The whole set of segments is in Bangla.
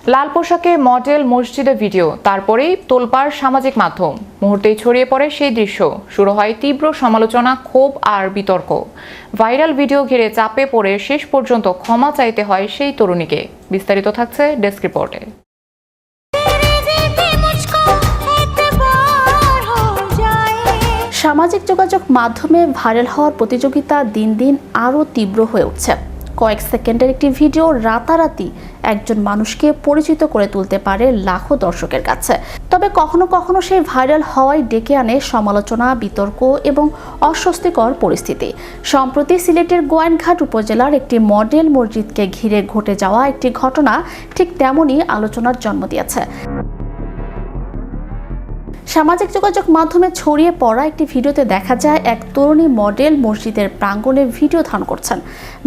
লাল পোশাকে মডেল মসজিদে ভিডিও, তারপরেই তোলপাড় সামাজিক মাধ্যম। মুহূর্তেই ছড়িয়ে পড়ে সেই দৃশ্য। শুরু হয় তীব্র সমালোচনা, ক্ষোভ আর বিতর্ক। ভাইরাল ভিডিও ঘিরে চাপে পড়ে শেষ পর্যন্ত ক্ষমা চাইতে হয় সেই তরুণীকে। বিস্তারিত থাকছে ডেস্ক রিপোর্টে। সামাজিক যোগাযোগ মাধ্যমে ভাইরাল হওয়ার প্রতিযোগিতা দিন দিন আরও তীব্র হয়ে উঠছে। কয়েক সেকেন্ডের একটি ভিডিও রাতারাতি একজন মানুষকে পরিচিত করে তুলতে পারে লাখো দর্শকের কাছে। তবে কখনো কখনো সেই ভাইরাল হওয়াই ডেকে আনে সমালোচনা, বিতর্ক এবং অস্বস্তিকর পরিস্থিতি। সম্প্রতি সিলেটের গোয়াইনঘাট উপজেলার একটি মডেল মসজিদকে ঘিরে ঘটে যাওয়া একটি ঘটনা ঠিক তেমনই আলোচনার জন্ম দিয়েছে। সামাজিক যোগাযোগ মাধ্যমে ছড়িয়ে পড়া একটি ভিডিওতে দেখা যায় এক তরুণী মডেল মসজিদের প্রাঙ্গণে ভিডিও ধারণ করছেন।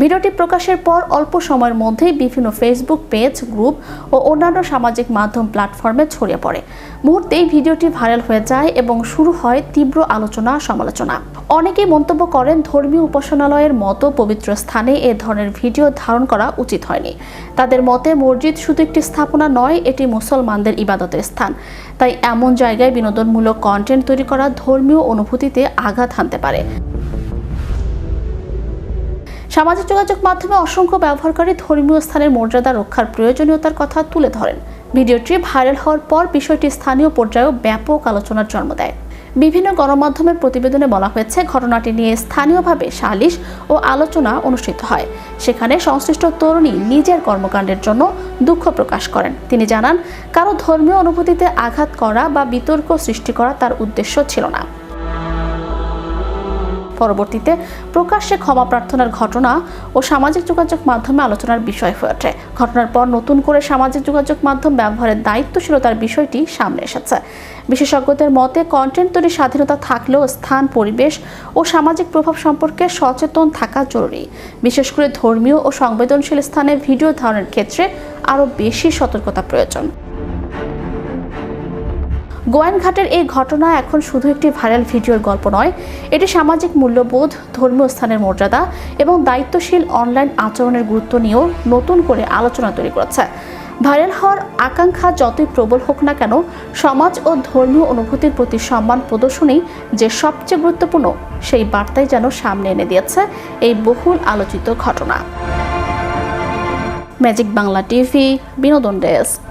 ভিডিওটি প্রকাশের পর অল্প সময়ের মধ্যেই বিভিন্ন ফেসবুক পেজ, গ্রুপ ও অন্যান্য সামাজিক মাধ্যম প্ল্যাটফর্মে ছড়িয়ে পড়ে। মুহূর্তেই ভিডিওটি ভাইরাল হয়ে যায় এবং শুরু হয় তীব্র আলোচনা, সমালোচনা। অনেকেই মন্তব্য করেন, ধর্মীয় উপাসনালয়ের মতো পবিত্র স্থানে এ ধরনের ভিডিও ধারণ করা উচিত হয়নি। তাদের মতে মসজিদ শুধু একটি স্থাপনা নয়, এটি মুসলমানদের ইবাদতের স্থান। তাই এমন জায়গায় বিনোদনমূলক কন্টেন্ট তৈরি করা ধর্মীয় অনুভূতিতে আঘাত হানতে পারে। সামাজিক যোগাযোগ মাধ্যমে অসংখ্য ব্যবহারকারী ধর্মীয় স্থানের মর্যাদা রক্ষার প্রয়োজনীয়তার কথা তুলে ধরেন। ভিডিওটি ভাইরাল হওয়ার পর বিষয়টি স্থানীয় পর্যায়েও ব্যাপক আলোচনার জন্ম দেয়। বিভিন্ন গণমাধ্যমের প্রতিবেদনে বলা হয়েছে, ঘটনাটি নিয়ে স্থানীয়ভাবে সালিশ ও আলোচনা অনুষ্ঠিত হয়। সেখানে সংশ্লিষ্ট তরুণী নিজের কর্মকাণ্ডের জন্য দুঃখ প্রকাশ করেন। তিনি জানান, কারো ধর্মীয় অনুভূতিতে আঘাত করা বা বিতর্ক সৃষ্টি করা তার উদ্দেশ্য ছিল না। পরবর্তীতে প্রকাশ্যে ক্ষমা প্রার্থনার ঘটনা ও সামাজিক যোগাযোগ মাধ্যমে আলোচনার বিষয় হয়ে ওঠে। ঘটনার পর নতুন করে সামাজিক যোগাযোগ মাধ্যম ব্যবহারের দায়িত্বশীলতার বিষয়টি সামনে এসেছে। বিশেষজ্ঞদের মতে, কন্টেন্ট তৈরির স্বাধীনতা থাকলেও স্থান, পরিবেশ ও সামাজিক প্রভাব সম্পর্কে সচেতন থাকা জরুরি। বিশেষ করে ধর্মীয় ও সংবেদনশীল স্থানে ভিডিও ধারণের ক্ষেত্রে আরও বেশি সতর্কতা প্রয়োজন। গোয়াইনঘাটের এই ঘটনা এখন শুধু একটি ভাইরাল ভিডিওর গল্প নয়, এটি সামাজিক মূল্যবোধ, ধর্মীয় স্থানের মর্যাদা এবং দায়িত্বশীল অনলাইন আচরণের গুরুত্ব নিয়েও নতুন করে আলোচনা তৈরি করেছে। ভাইরাল হওয়ার আকাঙ্ক্ষা যতই প্রবল হোক না কেন, সমাজ ও ধর্মীয় অনুভূতির প্রতি সম্মান প্রদর্শনই যে সবচেয়ে গুরুত্বপূর্ণ, সেই বার্তাই যেন সামনে এনে দিয়েছে এই বহুল আলোচিত ঘটনা। ম্যাজিক বাংলা টিভি, বিনোদন ডেস্ক।